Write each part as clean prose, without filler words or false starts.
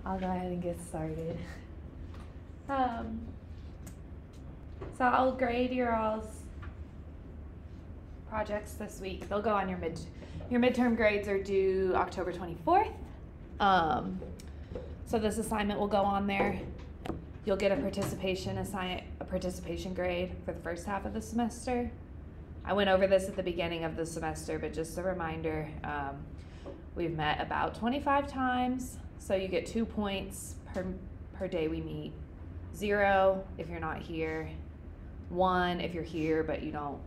I'll go ahead and get started. So I'll grade your all's projects this week. They'll go on your midterm grades are due October 24th. So this assignment will go on there. You'll get a participation grade for the first half of the semester. I went over this at the beginning of the semester, but just a reminder, we've met about 25 times, so you get 2 points per day we meet. 0 if you're not here, 1 if you're here but you don't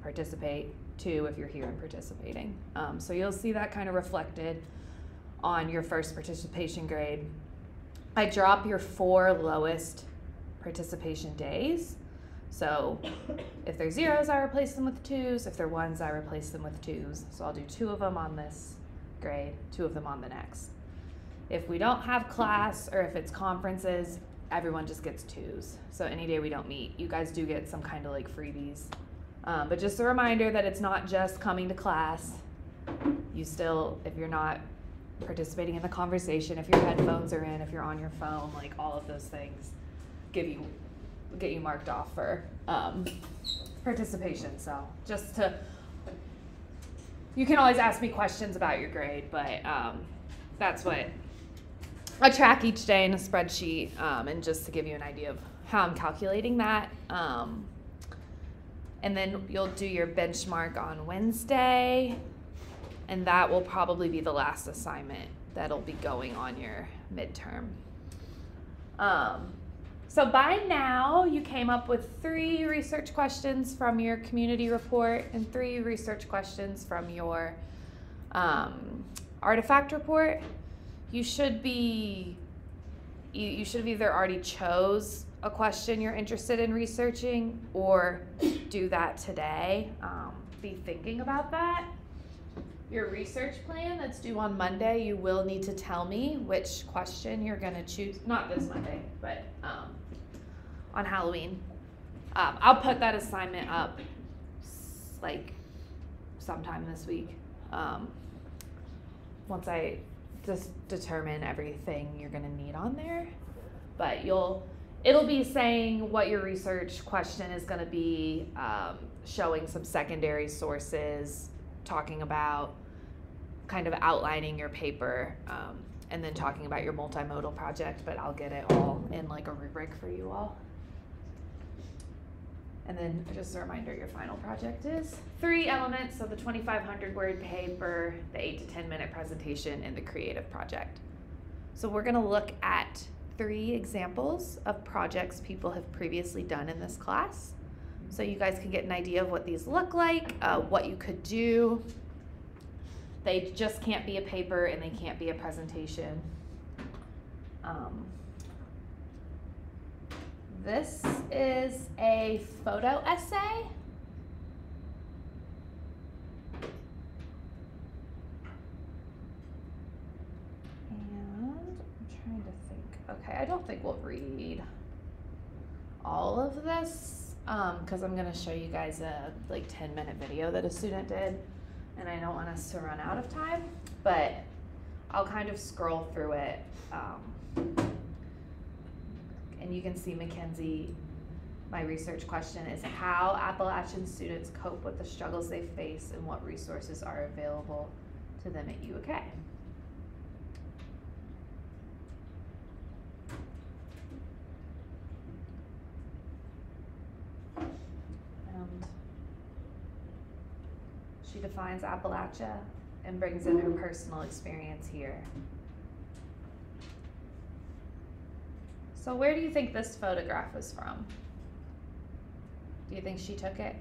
participate, 2 if you're here and participating. So you'll see that kind of reflected on your first participation grade. I drop your 4 lowest participation days. So if they're 0s, I replace them with 2s. If they're 1s, I replace them with 2s. So I'll do 2 of them on this grade, 2 of them on the next. If we don't have class or if it's conferences, everyone just gets 2s. So any day we don't meet, you guys do get some kind of like freebies. But just a reminder that it's not just coming to class. You still, if you're not participating in the conversation, if your headphones are in, if you're on your phone, like all of those things get you marked off for participation. So just to, you can always ask me questions about your grade, but that's what I track each day in a spreadsheet, and just to give you an idea of how I'm calculating that. And then you'll do your benchmark on Wednesday, and that will probably be the last assignment that'll be going on your midterm. So by now, you came up with 3 research questions from your community report and 3 research questions from your artifact report. You should have either already chose a question you're interested in researching or do that today. Be thinking about that. Your research plan that's due on Monday, you will need to tell me which question you're gonna choose, not this Monday, but on Halloween. I'll put that assignment up like sometime this week, once I just determine everything you're gonna need on there. But it'll be saying what your research question is gonna be, showing some secondary sources, talking about kind of outlining your paper, and then talking about your multimodal project, but I'll get it all in like a rubric for you all. And then just a reminder, your final project is 3 elements, so the 2,500 word paper, the 8 to 10 minute presentation, and the creative project. So we're gonna look at 3 examples of projects people have previously done in this class. So you guys can get an idea of what these look like, what you could do. They just can't be a paper and they can't be a presentation. This is a photo essay. And I'm trying to think. Okay, I don't think we'll read all of this because I'm going to show you guys a like 10-minute video that a student did, and I don't want us to run out of time, but I'll kind of scroll through it. And you can see Mackenzie, my research question is how Appalachian students cope with the struggles they face and what resources are available to them at UK. And she defines Appalachia and brings in her personal experience here. So where do you think this photograph was from? Do you think she took it?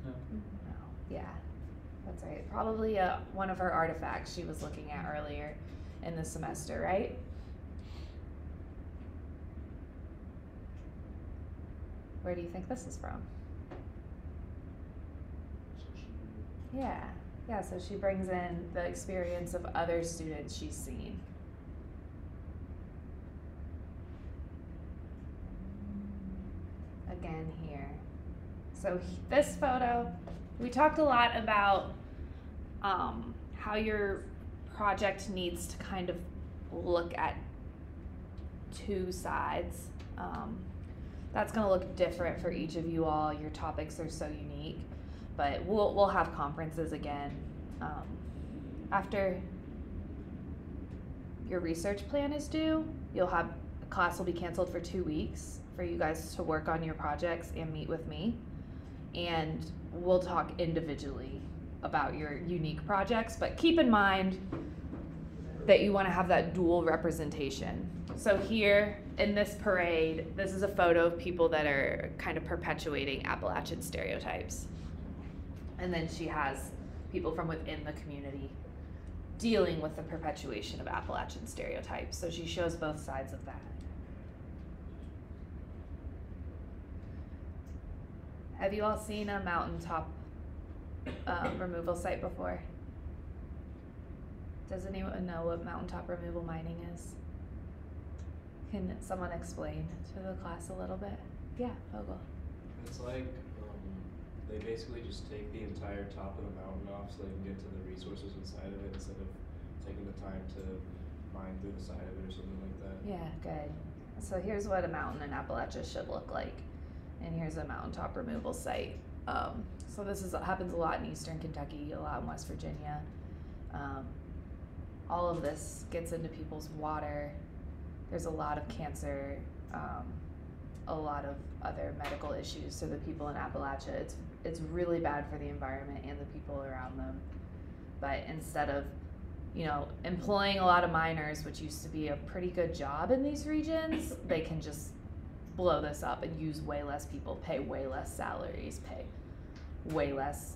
No. No. Yeah, that's right. Probably one of her artifacts she was looking at earlier in the semester, right? Where do you think this is from? Yeah. Yeah, so she brings in the experience of other students she's seen. Again here. So this photo, we talked a lot about how your project needs to kind of look at 2 sides. That's going to look different for each of you all. Your topics are so unique, but we'll have conferences again. After your research plan is due, class will be canceled for 2 weeks for you guys to work on your projects and meet with me, and we'll talk individually about your unique projects, but keep in mind that you want to have that dual representation. So here in this parade, this is a photo of people that are kind of perpetuating Appalachian stereotypes. And then she has people from within the community dealing with the perpetuation of Appalachian stereotypes. So she shows both sides of that. Have you all seen a mountaintop removal site before? Does anyone know what mountaintop removal mining is? Can someone explain to the class a little bit? Yeah, Vogel. It's like they basically just take the entire top of the mountain off so they can get to the resources inside of it instead of taking the time to mine through the side of it or something like that. Yeah, good. So here's what a mountain in Appalachia should look like. And here's a mountaintop removal site. So this happens a lot in eastern Kentucky, a lot in West Virginia. All of this gets into people's water. There's a lot of cancer, a lot of other medical issues to the people in Appalachia. It's really bad for the environment and the people around them. But instead of, employing a lot of miners, which used to be a pretty good job in these regions, they can just blow this up and use way less people, pay way less salaries, pay way less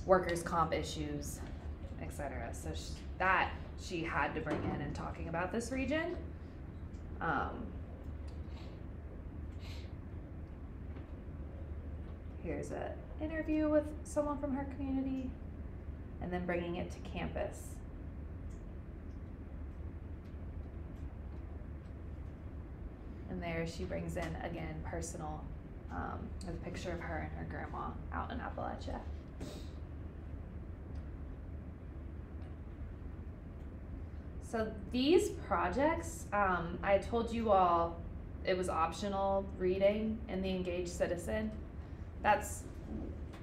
workers' comp issues, etc. So she had to bring in talking about this region. Here's an interview with someone from her community, and then bringing it to campus. And there she brings in, again, personal, with a picture of her and her grandma out in Appalachia. So these projects, I told you all it was optional reading in the Engaged Citizen.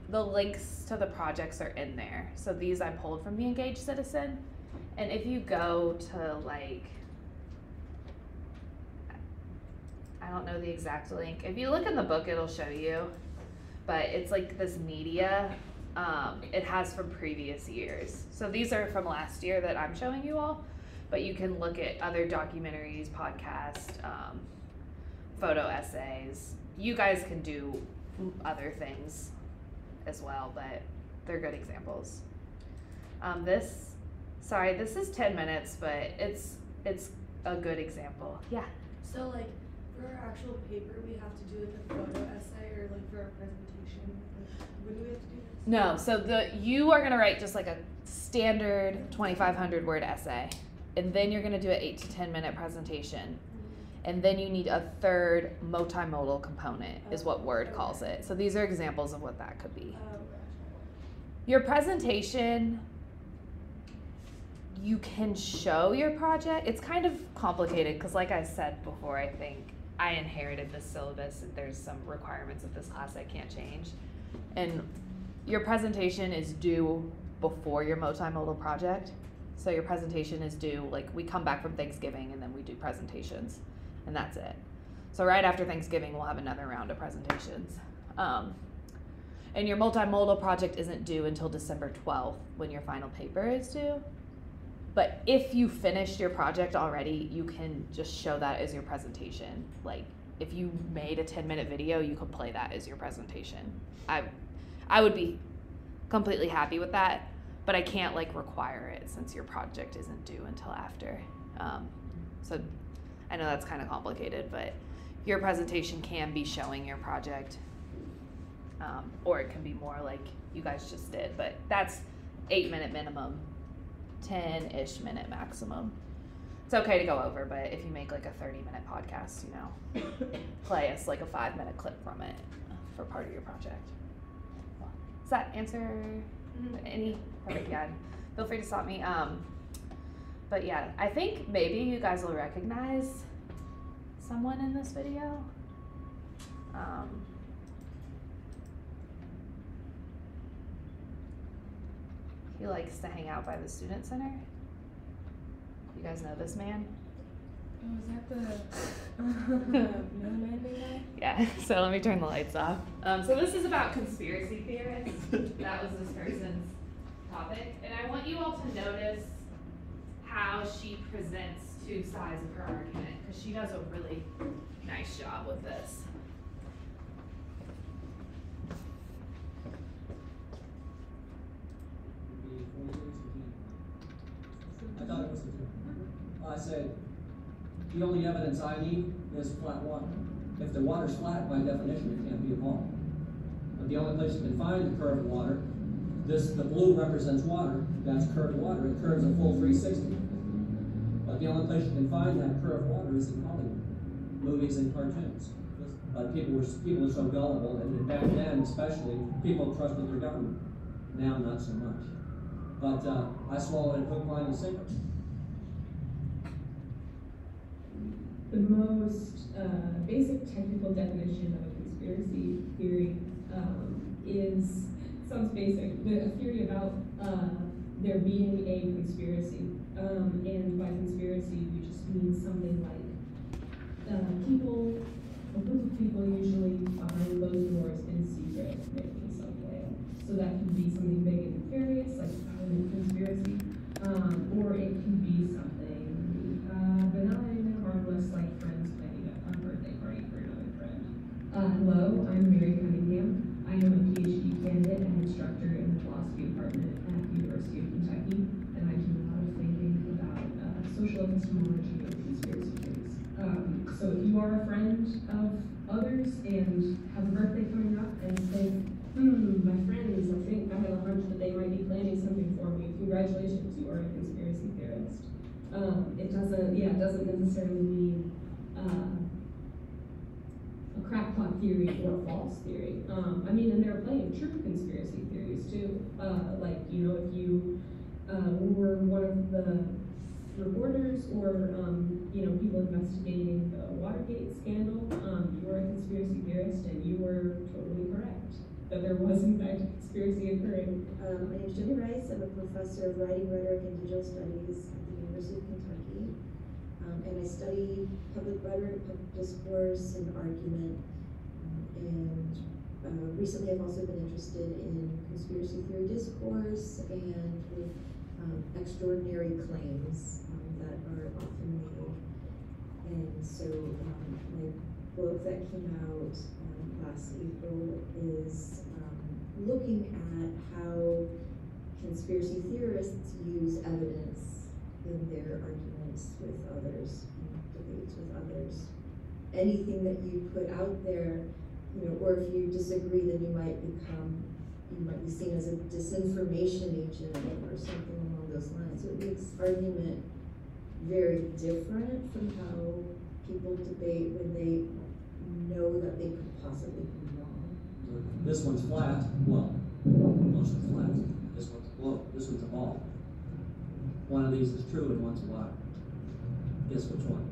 The links to the projects are in there. So these I pulled from the Engaged Citizen. And if you go to I don't know the exact link. If you look in the book, it'll show you. But it's like this media. It has from previous years. So these are from last year that I'm showing you all. But you can look at other documentaries, podcasts, photo essays. You guys can do other things as well, but they're good examples. This is 10 minutes, but it's a good example. Yeah. So for our actual paper, we have to do a photo essay, or for our presentation, when do we have to do this? No, so you are gonna write just a standard 2,500 word essay, and then you're gonna do an 8 to 10 minute presentation. And then you need a third multimodal component, is what Word calls it. So these are examples of what that could be. Your presentation, you can show your project. It's kind of complicated because, like I said before, I think I inherited this syllabus and there's some requirements of this class I can't change. And your presentation is due before your multimodal project. So your presentation is due, we come back from Thanksgiving and then we do presentations. And that's it. So right after Thanksgiving, we'll have another round of presentations. And your multimodal project isn't due until December 12th when your final paper is due. But if you finished your project already, you can just show that as your presentation. If you made a 10-minute video, you could play that as your presentation. I would be completely happy with that, but I can't require it since your project isn't due until after. So I know that's kind of complicated, but your presentation can be showing your project, or it can be more like you guys just did, but that's 8-minute minimum, 10-ish minute maximum. It's okay to go over, but if you make a 30-minute podcast, play us a 5-minute clip from it for part of your project. Does that answer any? Perfect, yeah. Feel free to stop me. But yeah, I think maybe you guys will recognize someone in this video. He likes to hang out by the student center. You guys know this man? Oh, is that the mailman guy? Yeah, so let me turn the lights off. So this is about conspiracy theorists. That was this person's topic. And I want you all to notice how she presents two sides of her argument, because she does a really nice job with this. I thought it was the two. I said, the only evidence I need is flat water. If the water's flat, by definition, it can't be a ball. But the only place you can find the curved water, the blue represents water, that's curved water. It curves a full 360. But the only place you can find that curved water is in Hollywood, movies and cartoons. But people are so gullible, and back then especially, people trusted their government. Now not so much. But I swallowed it hook, line, and sinker. The most basic technical definition of a conspiracy theory sounds basic, but a theory about there being a conspiracy. And by conspiracy, we just mean something like a group of people usually behind closed doors in secret making some plan. So that could be something big and nefarious, like a government conspiracy, or it could be something benign and harmless, like friends planning a birthday party for another friend. Hello, I'm Mary Cunningham. I am a PhD candidate and instructor in the philosophy department at the University of Kentucky, and I do a lot of thinking about social epistemology and conspiracy theories. So if you are a friend of others and have a birthday coming up and think, my friends, I think I have a hunch that they might be planning something for me, congratulations, you are a conspiracy theorist. It doesn't necessarily mean a crackpot theory or a false theory. And there are plenty of true conspiracy theories too. If you were one of the reporters or, people investigating the Watergate scandal, you were a conspiracy theorist and you were totally correct that there was in fact a conspiracy occurring. My name is Jenny Rice. I'm a professor of writing, rhetoric, and digital studies at the University of Kentucky. And I study public rhetoric, public discourse, and argument. Recently I've also been interested in conspiracy theory discourse and with extraordinary claims that are often made. And so my book that came out last April is looking at how conspiracy theorists use evidence in their arguments with others, debates with others. Anything that you put out there, or if you disagree, then you might be seen as a disinformation agent or something along those lines. So it makes argument very different from how people debate when they know that they could possibly be wrong. This one's flat, well, most are flat. This one's a globe, this one's a ball. One of these is true and one's a lie. Guess which one?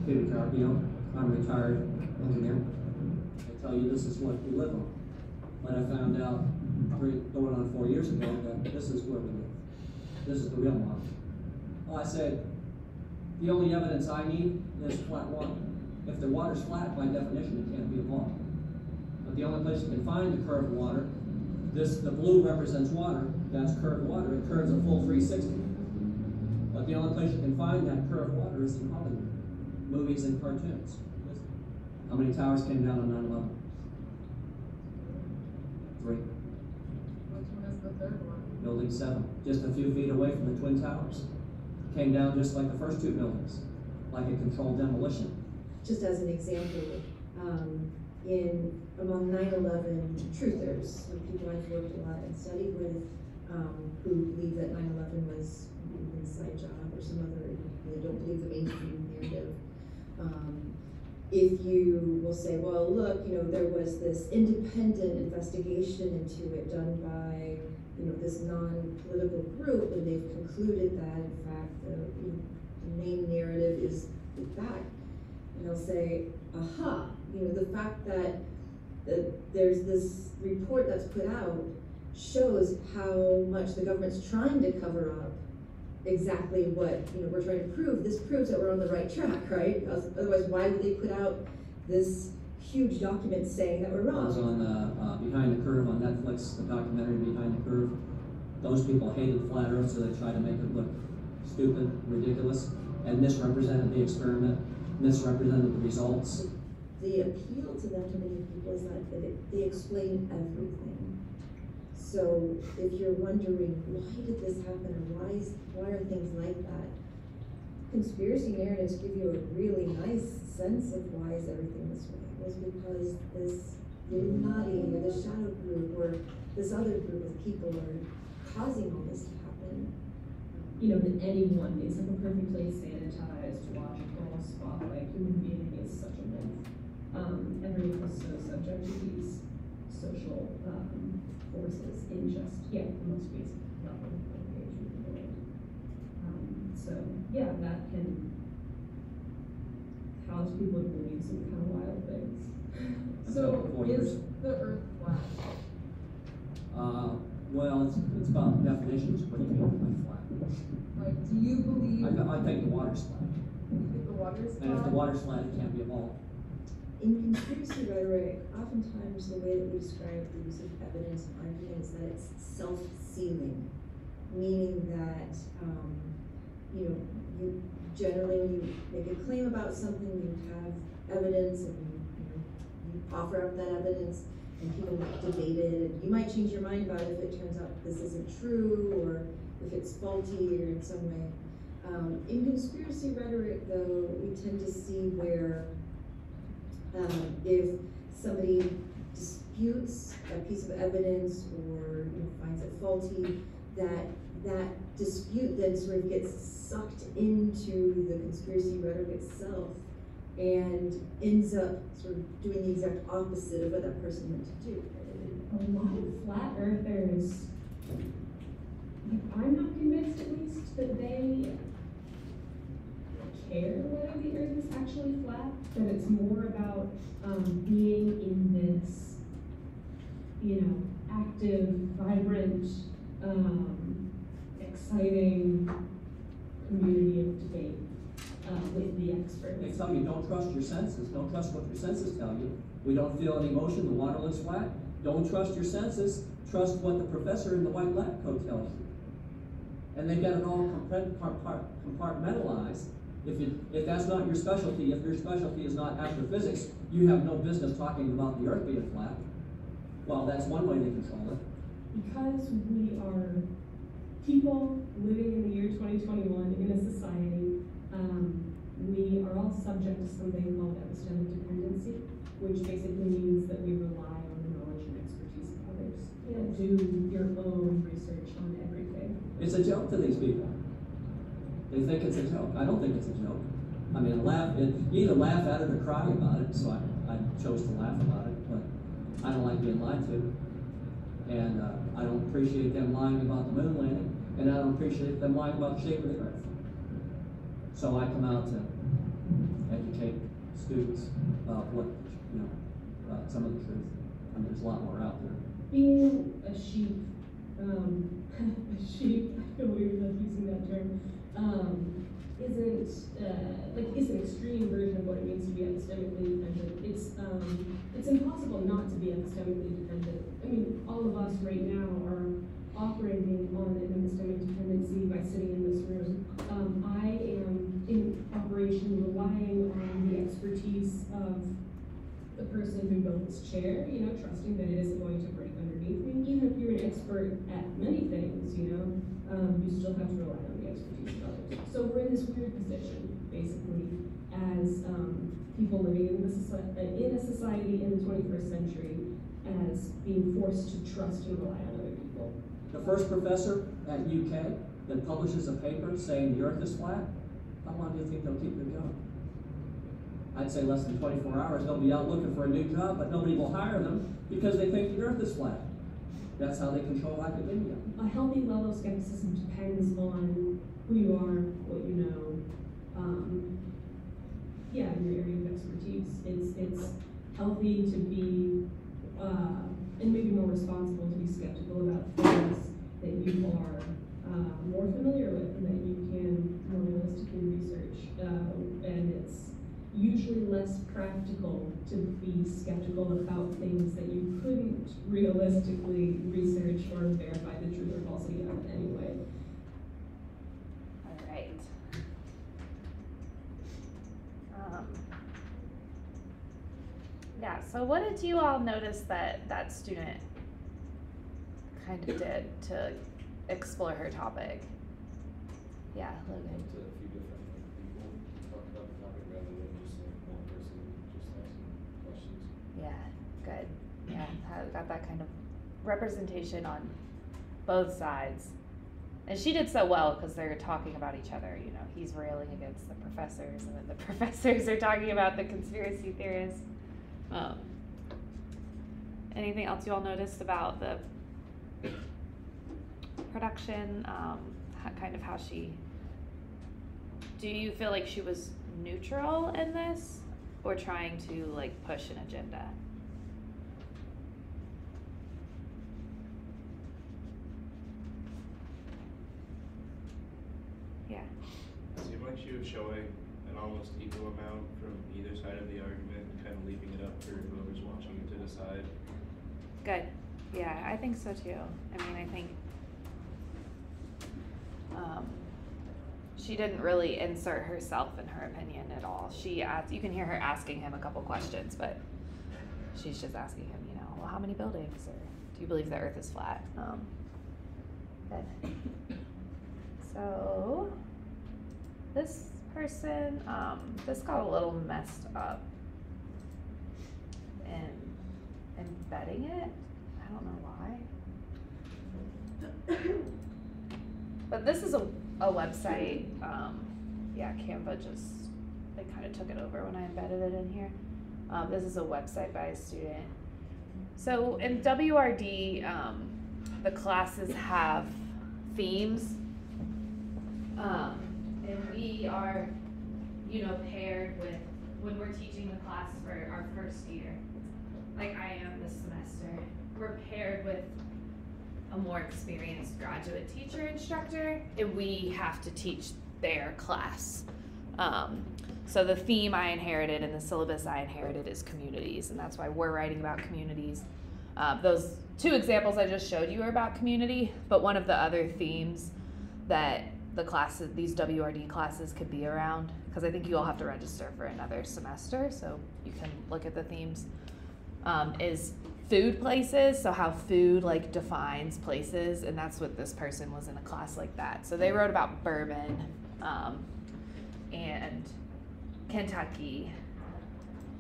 Peter Carpio, I'm a retired engineer. I tell you this is what we live on. But I found out going on 4 years ago that this is where we live. This is the real model. Well, I said, the only evidence I need is flat water. If the water's flat, by definition, it can't be a ball. But the only place you can find the curved water, the blue represents water, that's curved water. It curves a full 360. But the only place you can find that curved water is in Hollywood, movies and cartoons. How many towers came down on 9/11? 3. Which one is the third one? Building 7, just a few feet away from the Twin Towers. Came down just like the first 2 buildings, like a controlled demolition. Just as an example, among 9/11 truthers, people I've worked a lot and studied with, who believe that 9/11 was an inside job or some other, they don't believe the mainstream narrative. If you will say, well, look, there was this independent investigation into it done by this non-political group, and they've concluded that, in fact, the main narrative is fact. And they'll say, aha, the fact that there's this report that's put out shows how much the government's trying to cover up exactly what we're trying to prove. This proves that we're on the right track, right? Otherwise, why would they put out this huge document saying that we're wrong? I was on Behind the Curve on Netflix, the documentary Behind the Curve. Those people hated flat Earth, so they tried to make it look stupid, ridiculous, and misrepresented the experiment, misrepresented the results. The appeal to them, to many people, is that they explain everything. So if you're wondering, why did this happen, or why are things like that, conspiracy narratives give you a really nice sense of why is everything this way. It was because this Illuminati or the shadow group or this other group of people are causing all this to happen. That anyone is like a perfectly sanitized, logical, spotlight human being is such a myth. Everyone is so subject to these social forces in just, the most basic level of engagement in the world. So, that can cause people to believe some kind of wild things. So, is the Earth flat? Well, it's about definitions. What do you mean by flat? Like, do you believe I think the water's flat. you think the water's flat? And if the water's flat, it can't be a ball. In conspiracy rhetoric, oftentimes the way that we describe the use of evidence and argument is that it's self-sealing, meaning that you generally, when you make a claim about something, you have evidence and you offer up that evidence, and people might debate it, and you might change your mind about it if it turns out this isn't true, or if it's faulty or in some way. In conspiracy rhetoric, though, we tend to see where if somebody disputes a piece of evidence or finds it faulty, that dispute then sort of gets sucked into the conspiracy rhetoric itself and ends up sort of doing the exact opposite of what that person meant to do. A lot of flat earthers, I'm not convinced at least that they care whether the earth is actually flat, that it's more about being in this, active, vibrant, exciting community of debate with the experts. They tell you don't trust your senses, don't trust what your senses tell you. We don't feel any motion, the water looks flat. Don't trust your senses, trust what the professor in the white lab coat tells you. And they've got it all compartmentalized. If that's not your specialty, if your specialty is not astrophysics, you have no business talking about the earth being flat. Well, that's one way they control it. Because we are people living in the year 2021 in a society, we are all subject to something called epistemic dependency, which basically means that we rely on the knowledge and expertise of others. Do your own research on everything. It's a joke to these people. They think it's a joke. I don't think it's a joke. I mean, you either laugh at it or cry about it, so I chose to laugh about it, but I don't like being lied to. And I don't appreciate them lying about the moon landing, and I don't appreciate them lying about the shape of the earth. So I come out to educate students about what, some of the truth. I mean, there's a lot more out there. Being a sheep, I feel weird about using that term, is an extreme version of what it means to be epistemically dependent. It's impossible not to be epistemically dependent. I mean, all of us right now are operating on an epistemic dependency by sitting in this room. I am in operation relying on the expertise of the person who built this chair, trusting that it isn't going to break underneath me. Even if you're an expert at many things, you still have to rely on the expertise of others. So we're in this weird position, basically, as people living in a society in the 21st century, as being forced to trust and rely on other people. The first professor at UK that publishes a paper saying the earth is flat, how long do you think they'll keep their job? I'd say less than 24 hours. They'll be out looking for a new job, but nobody will hire them because they think the earth is flat. That's how they control academia. A healthy level of skepticism depends on who you are, what you know, yeah, in your area of expertise. It's healthy to be, and maybe more responsible to be skeptical about things that you are more familiar with and that you can more realistically research. And it's usually less practical to be skeptical about things that you couldn't realistically research or verify the truth or falsity of anyway. All right. Yeah, so what did you all notice that that student kind of did to explore her topic? Yeah, Logan. To a few different people talk about the topic rather than just like one person just asking questions. Yeah, good. Yeah, got that kind of representation on both sides. And she did so well because they're talking about each other. You know, he's railing against the professors, and then the professors are talking about the conspiracy theorists. Anything else you all noticed about the production? Kind of how she. Do you feel like she was neutral in this, or trying to like push an agenda? Yeah. It seemed like she was showing an almost equal amount from either side of the argument, and kind of leaving it up for whoever's watching it to decide. Good. Yeah, I think so too. I mean, I think she didn't really insert herself in her opinion at all. She asked, you can hear her asking him a couple questions, but she's just asking him, you know, well, how many buildings, or do you believe the Earth is flat? Good. So this person, this got a little messed up in embedding it. I don't know why. But this is a website. Yeah, Canva they kind of took it over when I embedded it in here. This is a website by a student. So in WRD, the classes have themes. And we are, you know, paired with, when we're teaching the class for our first year, like I am this semester, we're paired with a more experienced graduate teacher instructor, and we have to teach their class. So the theme I inherited and the syllabus I inherited is communities, and that's why we're writing about communities. Those two examples I just showed you are about community, but one of the other themes that the classes, these WRD classes could be around, because I think you all have to register for another semester, so you can look at the themes, is food places, so how food like defines places, and that's what this person was in a class like that. So they wrote about bourbon and Kentucky,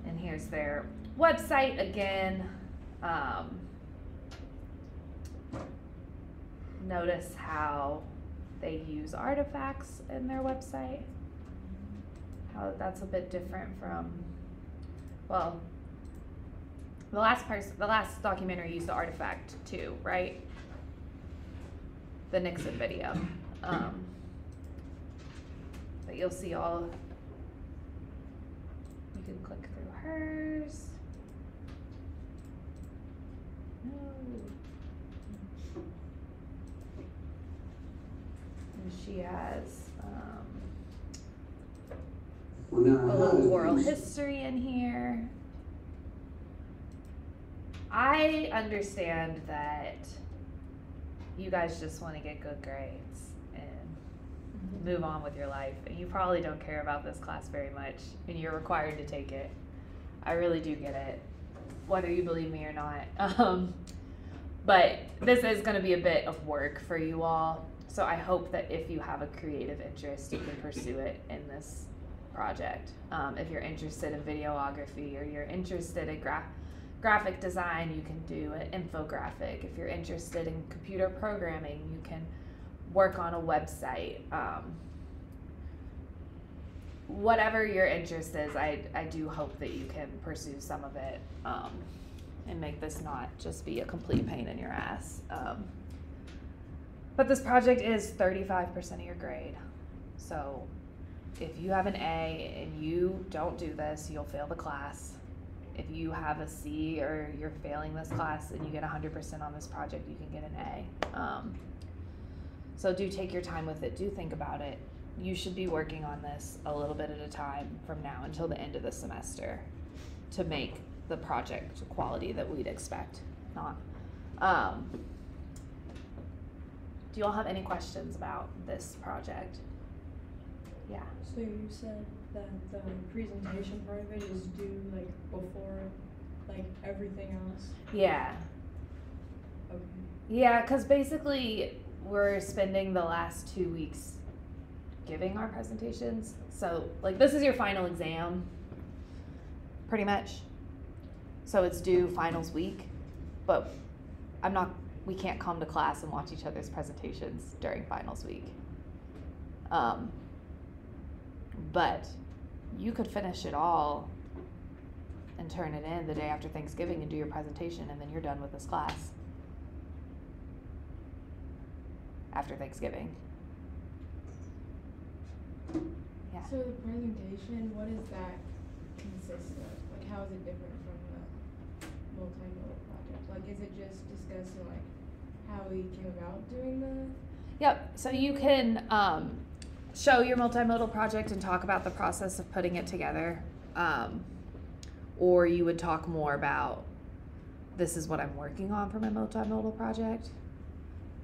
and here's their website again. Notice how they use artifacts in their website, how that's a bit different from, well, the last documentary used the artifact too, right? The Nixon video. But you'll see all, you can click through hers. No. And she has a little oral history in here. I understand that you guys just want to get good grades and move on with your life, and you probably don't care about this class very much, and you're required to take it. I really do get it, whether you believe me or not. But this is going to be a bit of work for you all, so I hope that if you have a creative interest, you can pursue it in this project. If you're interested in videography, or you're interested in graphic design, you can do an infographic. If you're interested in computer programming, you can work on a website. Whatever your interest is, I do hope that you can pursue some of it and make this not just be a complete pain in your ass. But this project is 35% of your grade. So if you have an A and you don't do this, you'll fail the class. If you have a C or you're failing this class and you get 100% on this project, you can get an A. So do take your time with it. Do think about it. You should be working on this a little bit at a time from now until the end of the semester to make the project quality that we'd expect. Do you all have any questions about this project? Yeah. So you said that the presentation part of it is due like before like everything else? Yeah. Okay. Yeah, because basically we're spending the last 2 weeks giving our presentations. So like this is your final exam, pretty much. So it's due finals week, but we can't come to class and watch each other's presentations during finals week. But you could finish it all and turn it in the day after Thanksgiving and do your presentation, and then you're done with this class after Thanksgiving. Yeah. So the presentation, what does that consist of? Like, how is it different from the multimodal project? Like, is it just discussing like how we came about doing the? Yep. So you can show your multimodal project and talk about the process of putting it together, or you would talk more about this is what I'm working on for my multimodal project.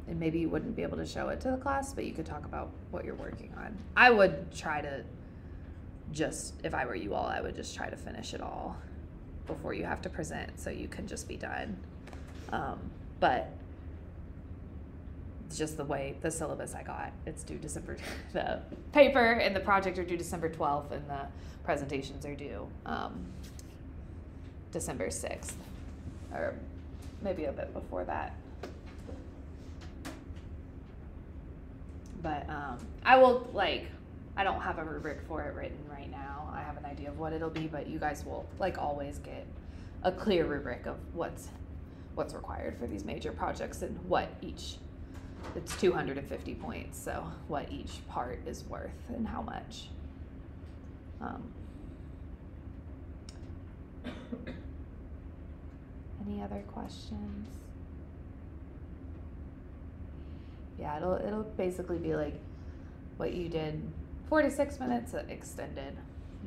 And maybe you wouldn't be able to show it to the class, but you could talk about what you're working on. I would try to if I were you all, I would just try to finish it all before you have to present so you can just be done. But it's just the way the syllabus I got. It's due December, the paper and the project are due December 12th and the presentations are due December 6th, or maybe a bit before that. But I will, I don't have a rubric for it written right now. I have an idea of what it'll be, but you guys will, like always, get a clear rubric of what's required for these major projects and what each, it's 250 points, so what each part is worth and how much. Any other questions? Yeah, it'll basically be like what you did, 4 to 6 minutes extended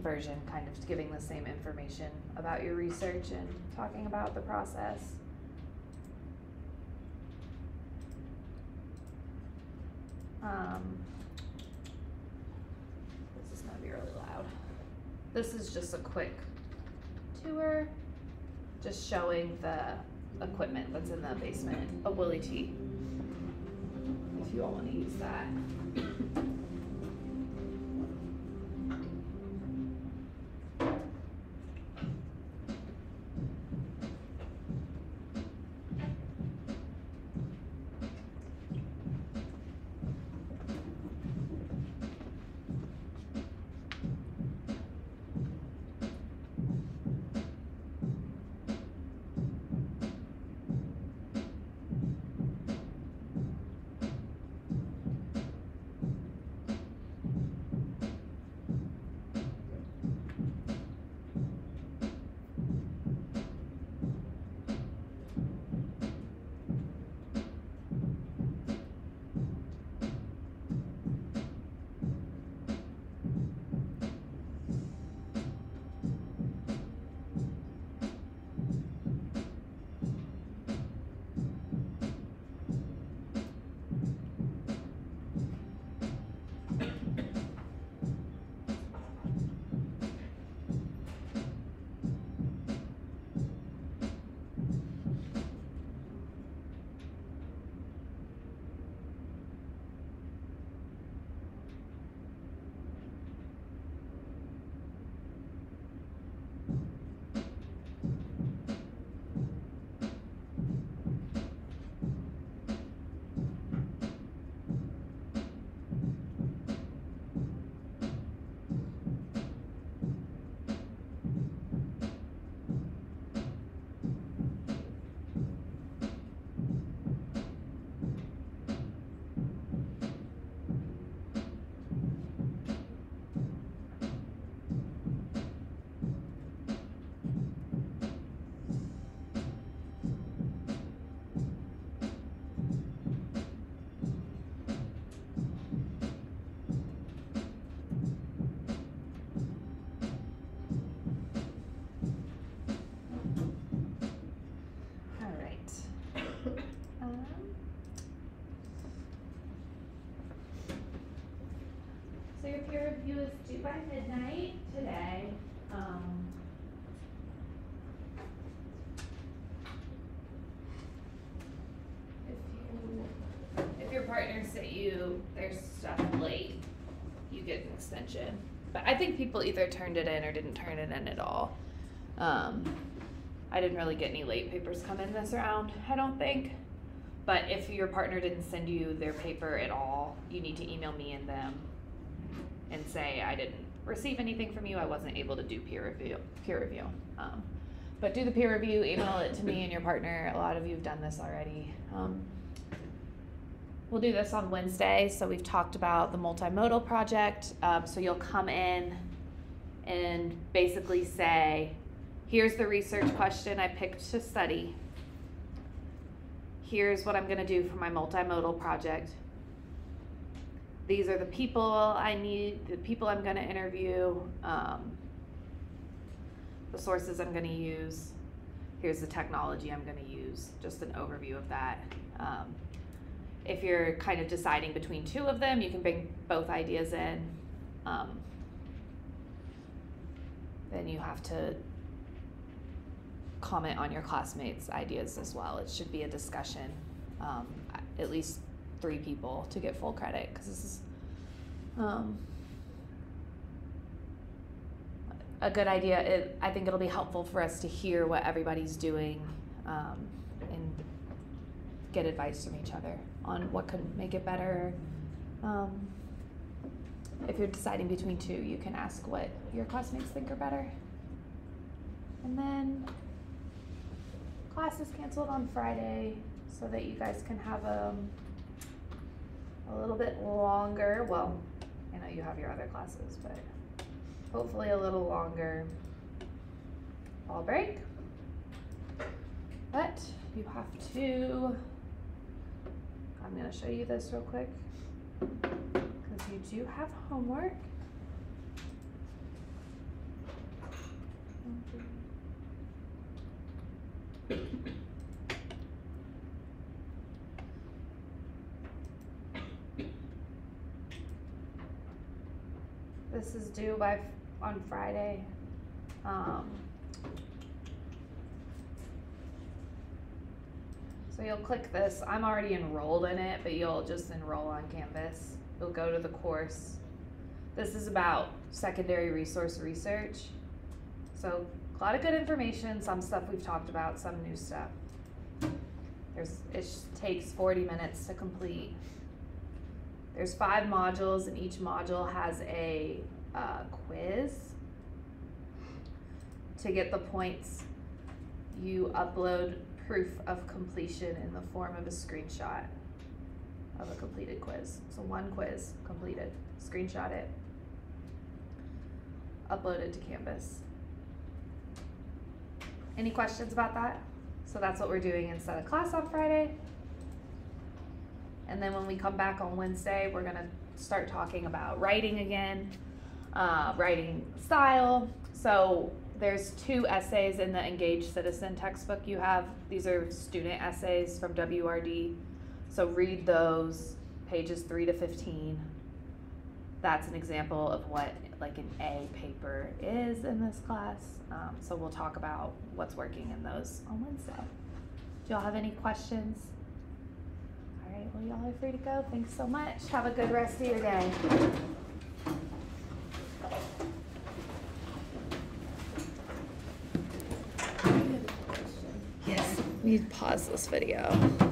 version, kind of giving the same information about your research and talking about the process. This is gonna be really loud. This is just a quick tour, just showing the equipment that's in the basement of Willie T. If you all want to use that. it's due by midnight today. If your partner sent you their stuff late, you get an extension. But I think people either turned it in or didn't turn it in at all. I didn't really get any late papers come in this round, I don't think. But if your partner didn't send you their paper at all, you need to email me and them and say, I didn't receive anything from you, I wasn't able to do peer review. But do the peer review, email it to me and your partner. A lot of you have done this already. We'll do this on Wednesday. So we've talked about the multimodal project. So you'll come in and basically say, here's the research question I picked to study. Here's what I'm gonna do for my multimodal project. These are the people I need, the people I'm gonna interview, the sources I'm gonna use. Here's the technology I'm gonna use, just an overview of that. If you're kind of deciding between two of them, you can bring both ideas in. Then you have to comment on your classmates' ideas as well. It should be a discussion, at least 3 people to get full credit, because this is a good idea. I think it'll be helpful for us to hear what everybody's doing and get advice from each other on what could make it better. If you're deciding between 2, you can ask what your classmates think are better. And then class is canceled on Friday so that you guys can have a little bit longer, well, I know you have your other classes, but hopefully a little longer fall break. But you have to, I'm gonna show you this real quick, because you do have homework. This is due on Friday. So you'll click this. I'm already enrolled in it, but you'll just enroll on Canvas. You'll go to the course. This is about secondary resource research. So a lot of good information, some stuff we've talked about, some new stuff. It takes 40 minutes to complete. There's 5 modules, and each module has a quiz. To get the points, you upload proof of completion in the form of a screenshot of a completed quiz. So 1 quiz completed, screenshot it, upload it to Canvas. Any questions about that? So that's what we're doing instead of class on Friday. And then when we come back on Wednesday, we're gonna start talking about writing again, writing style. So there's 2 essays in the Engaged Citizen textbook you have. These are student essays from WRD. So read those, pages 3 to 15. That's an example of what like an A paper is in this class. So we'll talk about what's working in those on Wednesday. Do y'all have any questions? All right, well, y'all are free to go. Thanks so much. Have a good rest of your day. Yes, we pause this video.